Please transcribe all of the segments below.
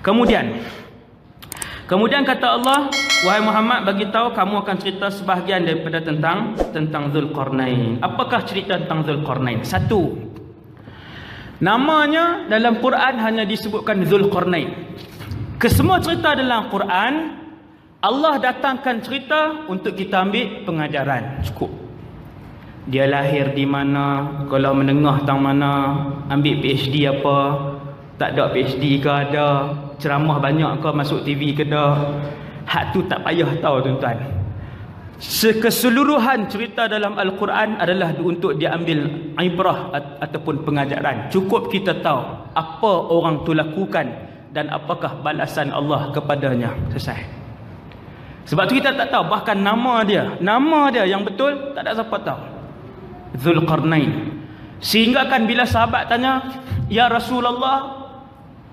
Kemudian kata Allah, wahai Muhammad, bagi tahu kamu akan cerita sebahagian daripada tentang Zulkarnain. Apakah cerita tentang Zulkarnain? Satu, namanya dalam Quran hanya disebutkan Zulkarnain. Kesemua cerita dalam Quran Allah datangkan cerita untuk kita ambil pengajaran. Cukup. Dia lahir di mana, kalau menengah tang mana, ambil PhD apa, tak ada PhD ke ada, ceramah banyak ke, masuk TV ke dah. Hak tu tak payah tahu tuan-tuan. Keseluruhan cerita dalam Al-Quran adalah untuk diambil ibrah ataupun pengajaran. Cukup kita tahu apa orang tu lakukan dan apakah balasan Allah kepadanya. Selesai. Sebab tu kita tak tahu bahkan nama dia yang betul tak ada siapa tahu. Zulkarnain. Sehingga kan bila sahabat tanya, ya Rasulullah,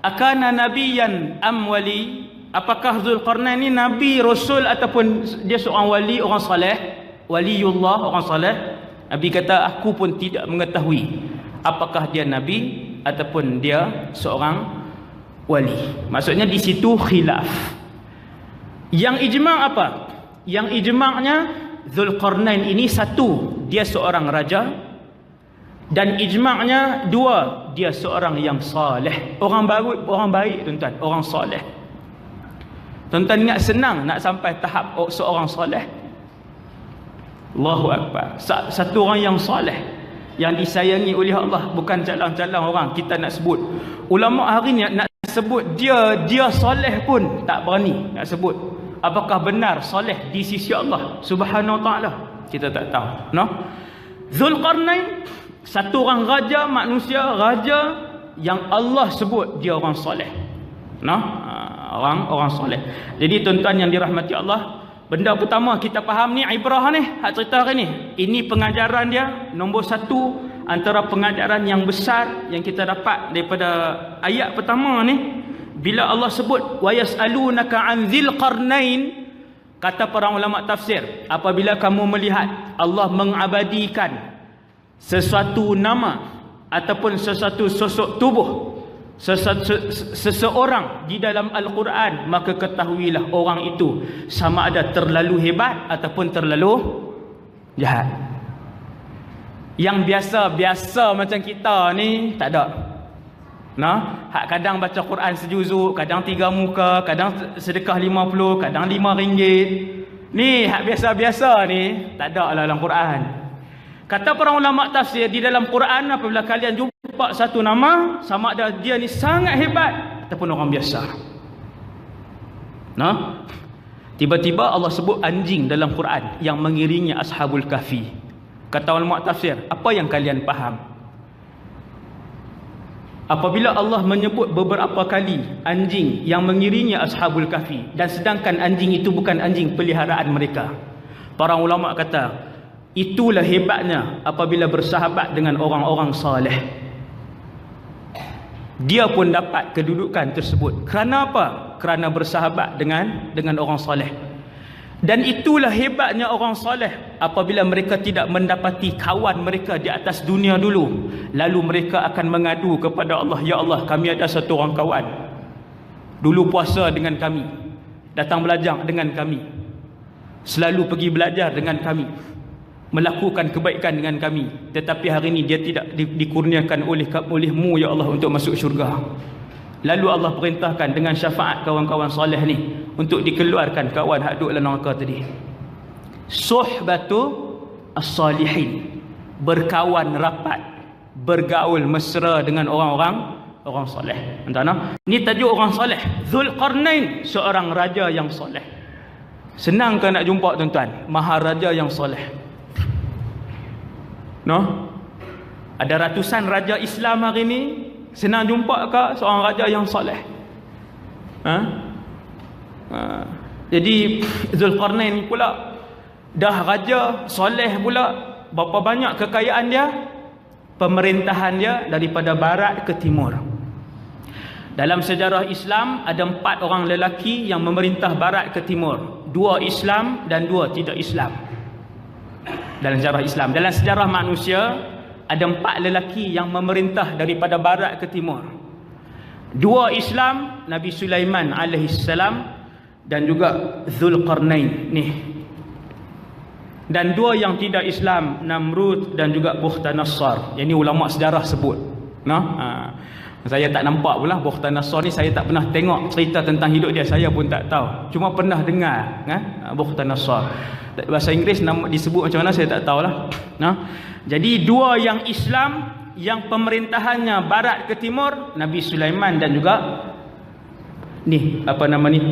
akana nabiyan am wali? Apakah Zulkarnain ni nabi, rasul ataupun dia seorang wali, orang soleh, waliullah, orang soleh? Nabi kata, aku pun tidak mengetahui apakah dia nabi ataupun dia seorang wali. Maksudnya di situ khilaf. Yang ijma' apa? Yang ijma'nya Zulkarnain ini satu, dia seorang raja, dan ijma'nya dua, dia seorang yang saleh, orang baik tuan-tuan, orang saleh. Tuan-tuan ingat senang nak sampai tahap seorang saleh? Allahu Akbar. Satu orang yang saleh, yang disayangi oleh Allah, bukan calang-calang orang kita nak sebut. Ulama hari ni nak sebut dia saleh pun tak berani nak sebut. Apakah benar soleh di sisi Allah Subhanahu wa taala? Kita tak tahu, no? Zulkarnain satu orang raja manusia, raja yang Allah sebut dia orang soleh. No? Orang soleh. Jadi tuan-tuan yang dirahmati Allah, benda pertama kita faham ni ibrah ni, hak cerita hari ni. Ini pengajaran dia nombor satu antara pengajaran yang besar yang kita dapat daripada ayat pertama ni. Bila Allah sebut wa yas'alunaka 'an dzil qarnain, kata para ulama tafsir, apabila kamu melihat Allah mengabadikan sesuatu nama ataupun sesuatu sosok tubuh seseorang di dalam Al-Quran, maka ketahuilah orang itu sama ada terlalu hebat ataupun terlalu jahat. Yang biasa-biasa macam kita ni tak ada. Nah, hak kadang baca Quran sejuzuk, kadang 3 muka, kadang sedekah 50, kadang RM5. Ni hak biasa-biasa ni tak ada dalam Quran. Kata para ulama tafsir, di dalam Quran apabila kalian jumpa satu nama, sama ada dia ni sangat hebat ataupun orang biasa. Nah, tiba-tiba Allah sebut anjing dalam Quran yang mengiringi Ashabul Kahfi. Kata ulama tafsir, apa yang kalian faham? Apabila Allah menyebut beberapa kali anjing yang mengiringi Ashabul Kahfi, dan sedangkan anjing itu bukan anjing peliharaan mereka, para ulama kata itulah hebatnya apabila bersahabat dengan orang-orang saleh. Dia pun dapat kedudukan tersebut. Kerana apa? Kerana bersahabat dengan orang saleh. Dan itulah hebatnya orang saleh, apabila mereka tidak mendapati kawan mereka di atas dunia dulu, lalu mereka akan mengadu kepada Allah, ya Allah, kami ada satu orang kawan dulu puasa dengan kami, datang belajar dengan kami, selalu pergi belajar dengan kami, melakukan kebaikan dengan kami, tetapi hari ini dia tidak dikurniakan olehmu ya Allah untuk masuk syurga. Lalu Allah perintahkan dengan syafaat kawan-kawan soleh ni untuk dikeluarkan kawan hak duk dalam neraka tadi. Suhbatu as-salihin, berkawan rapat, bergaul mesra dengan orang soleh. Entah. Ni tajuk orang soleh. Zulkarnain, seorang raja yang soleh. Senang ke nak jumpa tuan-tuan maharaja yang soleh? No? Ada ratusan raja Islam hari ni, senang jumpa ke seorang raja yang soleh? Jadi Zulkarnain pula dah raja soleh pula. Berapa banyak kekayaan dia, pemerintahan dia daripada barat ke timur. Dalam sejarah Islam ada 4 orang lelaki yang memerintah barat ke timur, 2 Islam dan 2 tidak Islam. Dalam sejarah Islam, dalam sejarah manusia ada 4 lelaki yang memerintah daripada barat ke timur. Dua Islam, Nabi Sulaiman alaihissalam dan juga Zulkarnain ni. Dan dua yang tidak Islam, Namrud dan juga Bukhtanasar. Yang ni ulama sejarah sebut. Saya tak nampak pula Bukhtanasar ni, saya tak pernah tengok cerita tentang hidup dia, saya pun tak tahu. Cuma pernah dengar Bukhtanasar. Bahasa Inggeris nama disebut macam mana saya tak tahulah. Jadi dua yang Islam yang pemerintahannya barat ke timur, Nabi Sulaiman dan juga ni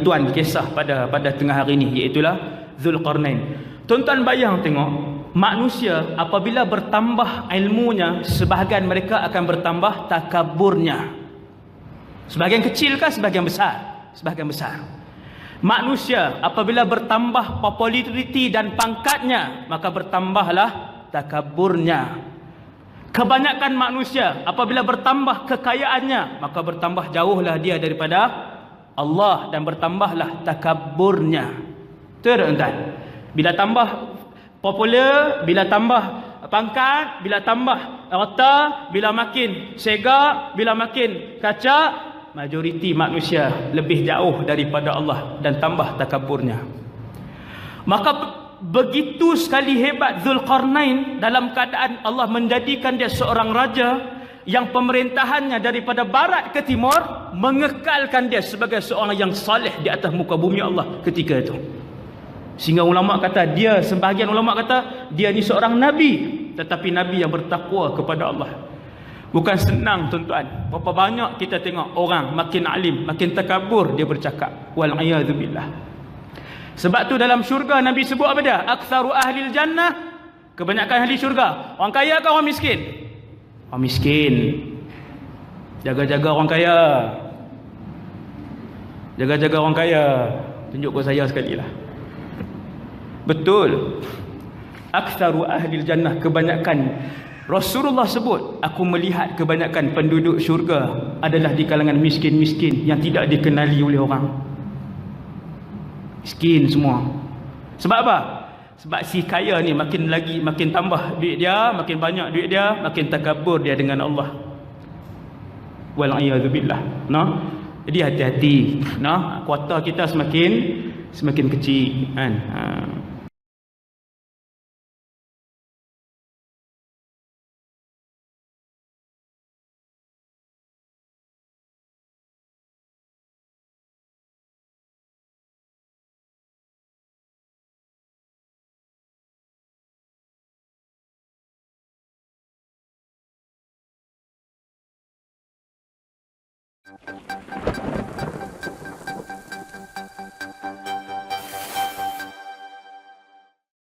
tuan kisah pada tengah hari ni, iaitulah Zulkarnain. Tuan-tuan bayang tengok, manusia apabila bertambah ilmunya, sebahagian mereka akan bertambah takaburnya. Sebahagian kecil kah sebahagian besar? Sebahagian besar. Manusia apabila bertambah populariti dan pangkatnya, maka bertambahlah takaburnya. Kebanyakan manusia apabila bertambah kekayaannya, maka bertambah jauhlah dia daripada Allah dan bertambahlah takabburnya. Betul tak tuan? Bila tambah popular, bila tambah pangkat, bila tambah harta, bila makin segak, bila makin kacak, majoriti manusia lebih jauh daripada Allah dan tambah takabburnya. Maka begitu sekali hebat Zulkarnain dalam keadaan Allah menjadikan dia seorang raja yang pemerintahannya daripada barat ke timur, mengekalkan dia sebagai seorang yang saleh di atas muka bumi Allah ketika itu. Sehingga ulama kata dia, sebahagian ulama kata dia ni seorang nabi, tetapi nabi yang bertakwa kepada Allah. Bukan senang tuan-tuan. Berapa banyak kita tengok orang makin alim, makin takabur dia bercakap. Wal-iyadzu billah. Sebab tu dalam syurga Nabi sebut apa dia? Aktsaru ahlil jannah, kebanyakan ahli syurga. Orang kaya ke orang miskin? Orang miskin. Jaga-jaga orang kaya. Jaga-jaga orang kaya. Tunjuk ke saya sekali lah. Betul. Aktsaru ahlil jannah, kebanyakan. Rasulullah sebut, aku melihat kebanyakan penduduk syurga adalah di kalangan miskin-miskin yang tidak dikenali oleh orang. Miskin semua. Sebab apa? Sebab si kaya ni makin tambah duit dia, makin banyak duit dia, makin takabur dia dengan Allah. Wal-iyadzu billah. Jadi hati-hati. Kuota kita semakin kecil kan.